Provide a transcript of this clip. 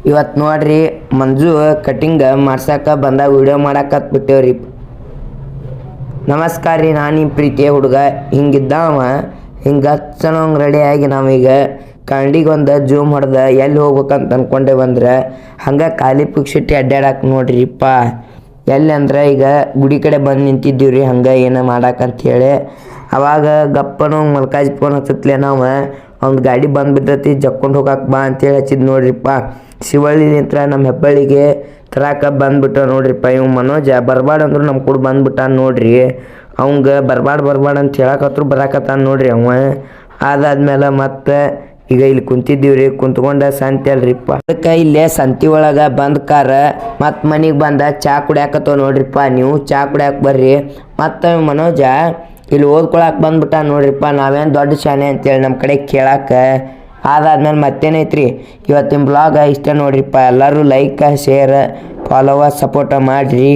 ಇವತ್ತು ನೋಡ್ರಿ ಮಂಜು ಕಟಿಂಗ್ ಮಾಡ್ಸಕ್ಕೆ ಬಂದಾಗ ವಿಡಿಯೋ ಮಾಡಾಕತ್ ಬಿಟ್ಟೇವ್ರಿ. ನಮಸ್ಕಾರ ರೀ, ನಾನು ನಿಮ್ಮ ಪ್ರೀತಿಯ ಹುಡುಗ. ಹಿಂಗಿದ್ದಾವ ಹಿಂಗೆ ಹಚ್ಚನಂಗೆ ರೆಡಿಯಾಗಿ ನಾವೀಗ ಕಂಡಿಗೊಂದು ಜೂಮ್ ಹೊಡೆದ ಎಲ್ಲಿ ಹೋಗ್ಬೇಕಂತ ಅಂದ್ಕೊಂಡೆ ಬಂದ್ರೆ ಹಂಗೆ ಖಾಲಿ ಪುಕ್ಷಿಟ್ಟು ಅಡ್ಡಾಡಕ್ಕೆ ನೋಡ್ರಿಪ್ಪ. ಎಲ್ಲಿ ಅಂದ್ರೆ ಈಗ ಗುಡಿ ಕಡೆ ಬಂದು ನಿಂತಿದ್ದೀವಿ ರೀ, ಹಂಗೆ ಏನು ಮಾಡಾಕಂತ ಹೇಳಿ. ಅವಾಗ ಗಪ್ಪನು ಮಲ್ಕಾಜ್ ಫೋನ್ ಹಚ್ಚತ್ಲೆ ನಾವು ಒಂದು ಗಾಡಿ ಬಂದುಬಿಟ್ಟೈತಿ ಜಕ್ಕೊಂಡು ಹೋಗಕ್ಕೆ ಬಾ ಅಂತೇಳಿ ಹಚ್ಚಿದ್ ನೋಡ್ರಿಪ್ಪ. ಶಿವಳ್ಳಿಲಿಂತ್ರ ನಮ್ಮ ಹೆಬ್ಬಳ್ಳಿಗೆ ತರಾಕ ಬಂದುಬಿಟ್ಟ ನೋಡ್ರಿಪ್ಪ. ಇವ್ ಮನೋಜ ಬರ್ಬಾಡ ಅಂದ್ರು ನಮ್ಮ ಕೂಡ ಬಂದುಬಿಟ್ಟ ನೋಡ್ರಿ. ಅವಂಗೆ ಬರ್ಬಾಡ ಅಂತ ಹೇಳಕತ್ರು ಬರಾಕತ್ತಾನ ನೋಡ್ರಿ ಅವ. ಅದಾದ್ಮೇಲೆ ಮತ್ತೆ ಈಗ ಇಲ್ಲಿ ಕುಂತಿದ್ದೀವ್ರಿ, ಕುಂತ್ಕೊಂಡ ಸಂತೆ ಅಲ್ರಿಪ್ಪ. ಅದಕ್ಕೆ ಇಲ್ಲೇ ಸಂತಿ ಒಳಗೆ ಬಂದ್ ಕಾರ ಮತ್ತು ಮನೆಗೆ ಬಂದ ಚಾ ಕುಡಿಯಾಕತ್ತವ ನೋಡ್ರಿಪ್ಪ. ನೀವು ಚಾ ಕುಡಿಯಾಕ ಬರ್ರಿ. ಮತ್ತು ಮನೋಜ ಇಲ್ಲಿ ಓದ್ಕೊಳಕ್ಕೆ ಬಂದ್ಬಿಟ್ಟ ನೋಡ್ರಿಪ್ಪ. ನಾವೇನು ದೊಡ್ಡ ಶಾನೆ ಅಂತೇಳಿ ನಮ್ಮ ಕಡೆ ಕೇಳಕ್ಕೆ. ಅದಾದ್ಮೇಲೆ ಮತ್ತೇನೈತ್ರಿ ಇವತ್ತಿನ ಬ್ಲಾಗ್ ಇಷ್ಟ ನೋಡ್ರಿಪ್ಪ. ಎಲ್ಲರೂ ಲೈಕ್ ಶೇರ್ ಫಾಲೋವರ್ ಸಪೋರ್ಟ ಮಾಡಿರಿ.